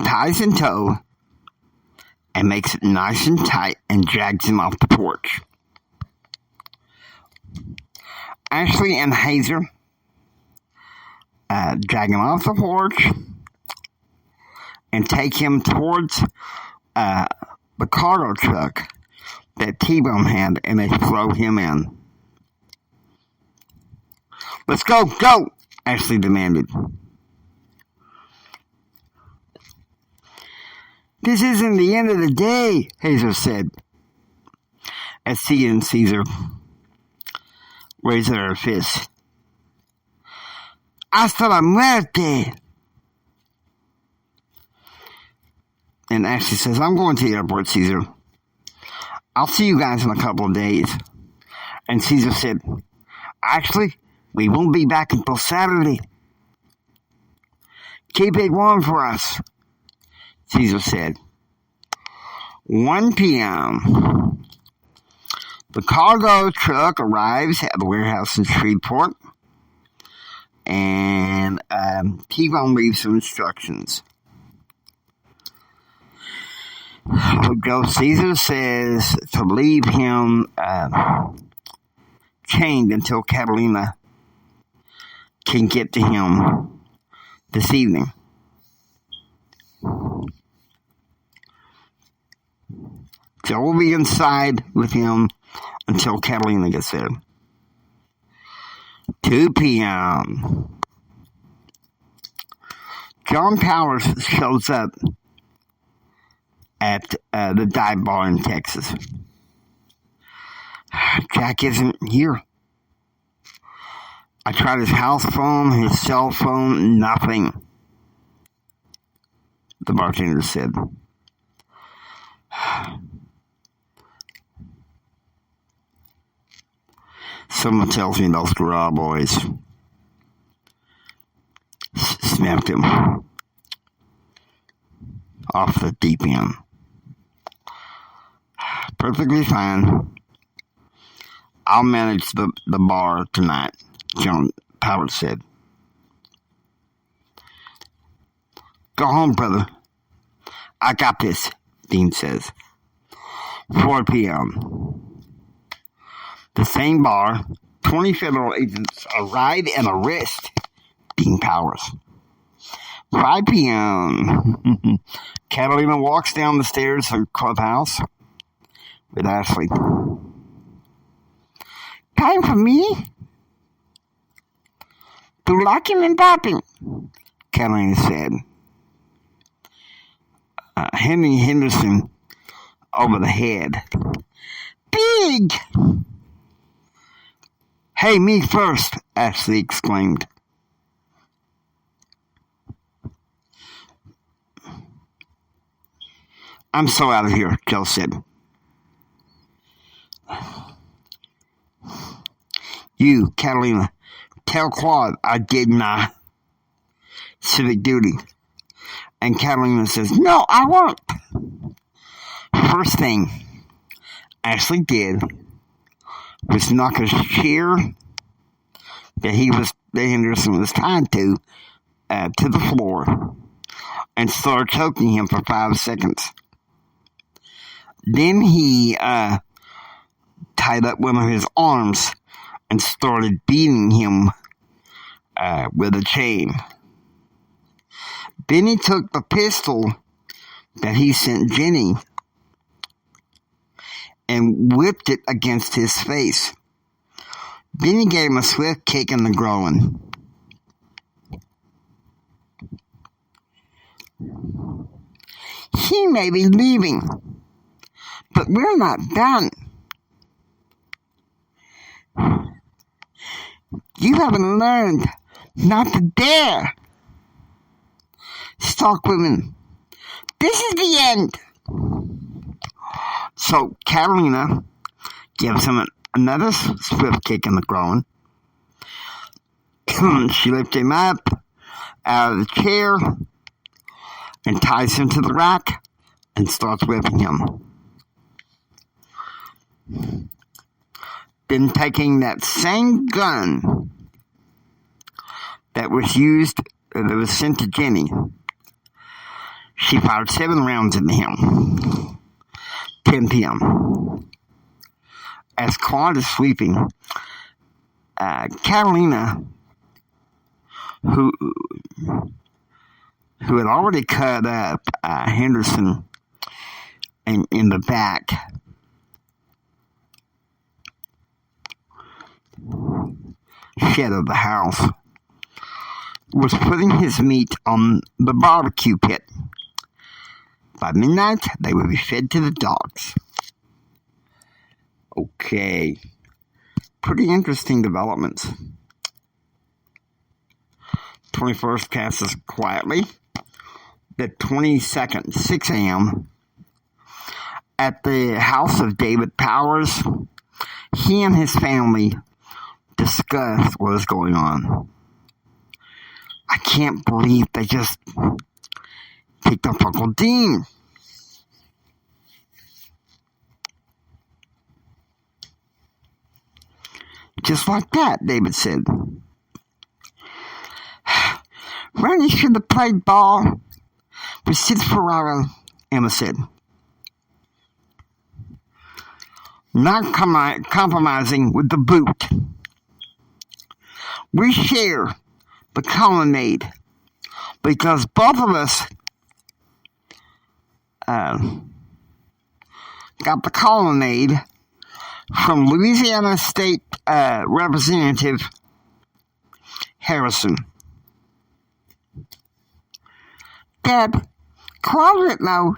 ties in tow and makes it nice and tight and drags him off the porch. Ashley and Hazer drag him off the porch and take him towards the cargo truck that T-Bone had, and they throw him in. Let's go, Ashley demanded. This isn't the end of the day, Hazer said, as she and Caesar raised their fists. Hasta la muerte. And Ashley says, I'm going to the airport, Caesar. I'll see you guys in a couple of days. And Caesar said, actually, we won't be back until Saturday. Keep it warm for us, Caesar said. 1 p.m. The cargo truck arrives at the warehouse in Shreveport, and T-Bone leaves some instructions. Joe Caesar says to leave him chained until Catalina can get to him this evening. So we'll be inside with him until Catalina gets there. 2 p.m. John Powers shows up at the dive bar in Texas. Jack isn't here. I tried his house phone, his cell phone, nothing, the bartender said. Someone tells me those McGraw boys snapped him off the deep end. Perfectly fine. I'll manage the bar tonight, John Powers said. Go home, brother. I got this, Dean says. 4 p.m. The same bar, 20 federal agents arrive and arrest Dean Powers. 5 p.m. Catalina walks down the stairs to the clubhouse with Ashley. Time for me? To locking and tapping, Catalina said. Hitting Henderson over the head. Big! Hey, me first, Ashley exclaimed. I'm so out of here, Joe said. You, Catalina, tell Claude I did my civic duty. And Catalina says, no, I won't. First thing Ashley did was knock a chair that Henderson was tied to the floor and started choking him for 5 seconds. Then he tied up one of his arms and started beating him with a chain. Then he took the pistol that he sent Jenny and whipped it against his face. Then he gave him a swift kick in the groin. He may be leaving, but we're not done. You haven't learned not to dare stalk women. This is the end. So Catalina gives him another swift kick in the groin. She lifts him up out of the chair and ties him to the rack and starts whipping him. Then taking that same gun that was sent to Jenny, she fired 7 rounds into him. 10 p.m. As Claude is sweeping, Catalina, who had already cut up Henderson in the back, shed of the house, was putting his meat on the barbecue pit. By midnight, they would be fed to the dogs. Okay. Pretty interesting developments. 21st passes quietly. The 22nd, 6 a.m. At the house of David Powers, he and his family discussed what is going on. I can't believe they just picked up Uncle Dean. Just like that, David said. Randy should have played ball with Sid Ferraro, Emma said. Not compromising with the boot. We share the colonnade because both of us got the colonnade from Louisiana State Representative Harrison. Dad, Claude Whitlow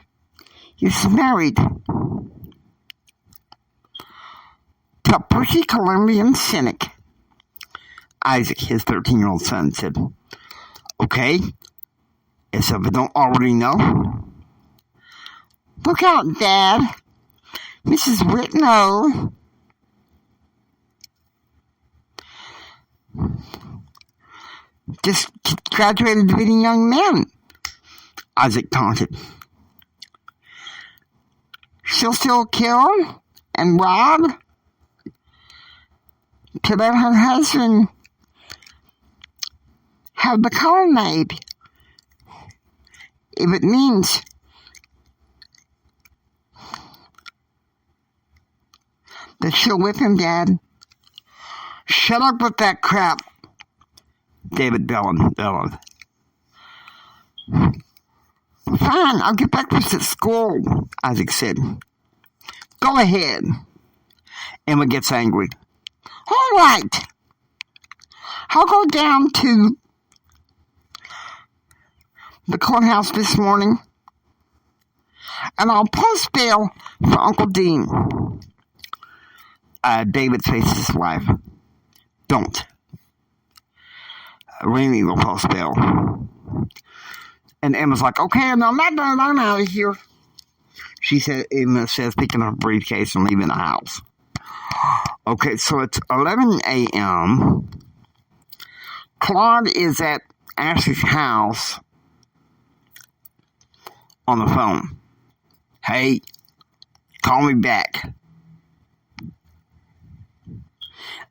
is married to a pushy Colombian cynic. Isaac, his 13-year-old son, said, okay, as if I don't already know. Look out, Dad. Mrs. Whitlow. just graduated to being young men, Isaac taunted. She'll still kill and rob to let her husband have the call made. If it means that she'll whip him, Dad. Shut up with that crap, David bellowed. Fine, I'll get breakfast at school, Isaac said. Go ahead. Emma gets angry. All right. I'll go down to the courthouse this morning, and I'll post bail for Uncle Dean. David faces his wife. Don't. Rainey will post bail. And Emma's like, okay, no, I'm out of here. Emma says, picking up a briefcase and leaving the house. Okay, so it's 11 a.m. Claude is at Ashley's house on the phone. Hey, call me back.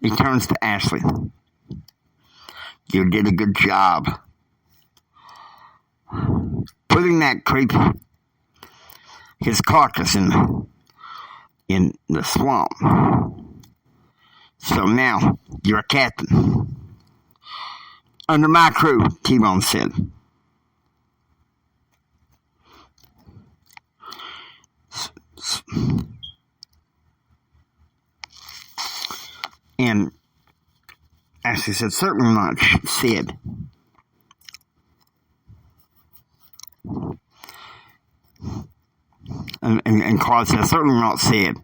He turns to Ashley. You did a good job putting that creep, his carcass, in the swamp. So now you're a captain. Under my crew, T-Bone said. And Ashley said, certainly not, Sid. And Claude said, certainly not Sid.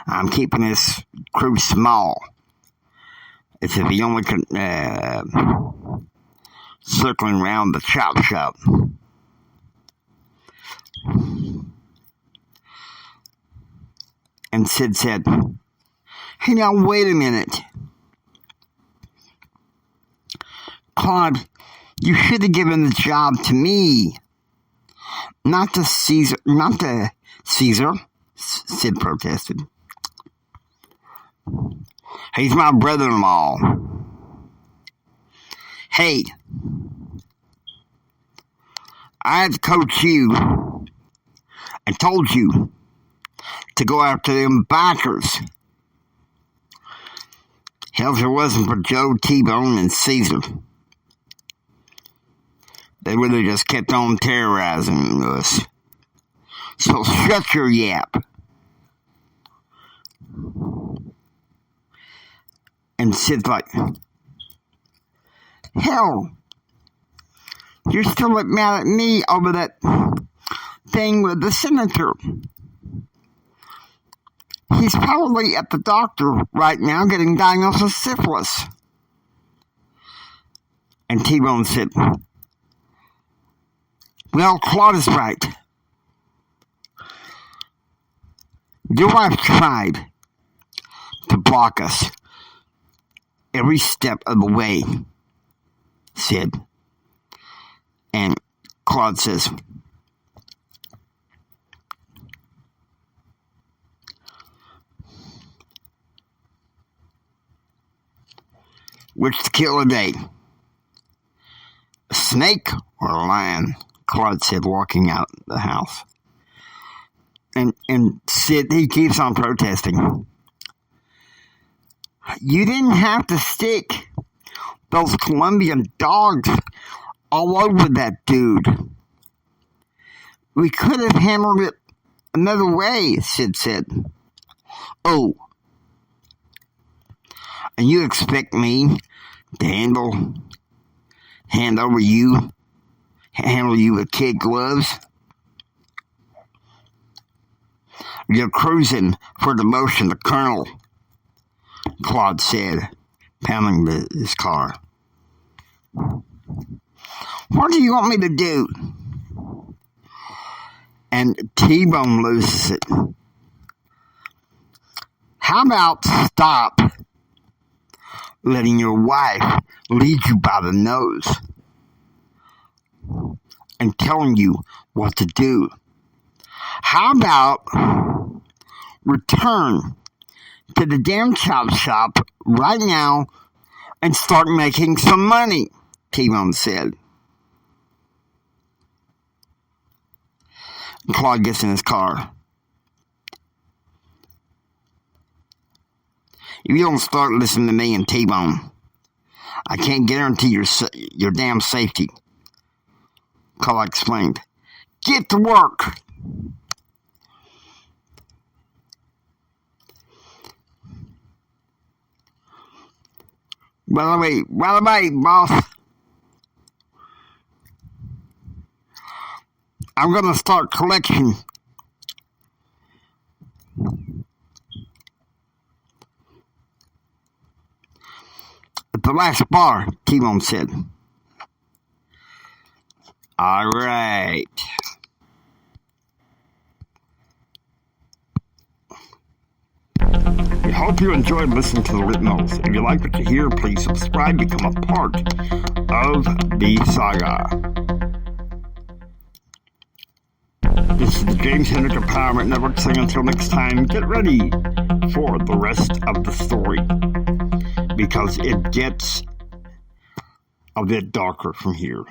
I'm keeping this crew small. It's if he only could, circling around the chop shop. And Sid said, hey, now wait a minute. Claude, you should have given the job to me. Not to Caesar, Sid protested. He's my brother-in-law. Hey, I had to coach you and told you to go after them bikers. Hell, if it wasn't for Joe, T-Bone, and Caesar, they would have just kept on terrorizing us. So shut your yap. And Sid's like, hell, you're still mad at me over that thing with the senator. He's probably at the doctor right now getting diagnosed with syphilis. And T-Bone said, well, Claude is right. Your wife tried to block us every step of the way, Sid. And Claude says, which to kill a day? A snake or a lion? Claude said, walking out the house. And Sid, he keeps on protesting. You didn't have to stick those Colombian dogs all over that dude. We could have handled it another way, Sid said. Oh. And you expect me to handle you with kid gloves? You're cruising for demotion to Colonel, Claude said, pounding his car. What do you want me to do? And T-Bone loses it. How about stop letting your wife lead you by the nose? and telling you what to do. How about return to the damn chop shop right now and start making some money, T-Bone said. Claude gets in his car. If you don't start listening to me and T-Bone, I can't guarantee your damn safety, Claude explained. Get to work. Well, wait, boss. I'm going to start collecting. At the last bar, T-Bone said. All right. We hope you enjoyed listening to the Litnos. If you like what you hear, please subscribe, become a part of the saga. This is the James Hendrick Empowerment Network saying until next time, get ready for the rest of the story, because it gets a bit darker from here.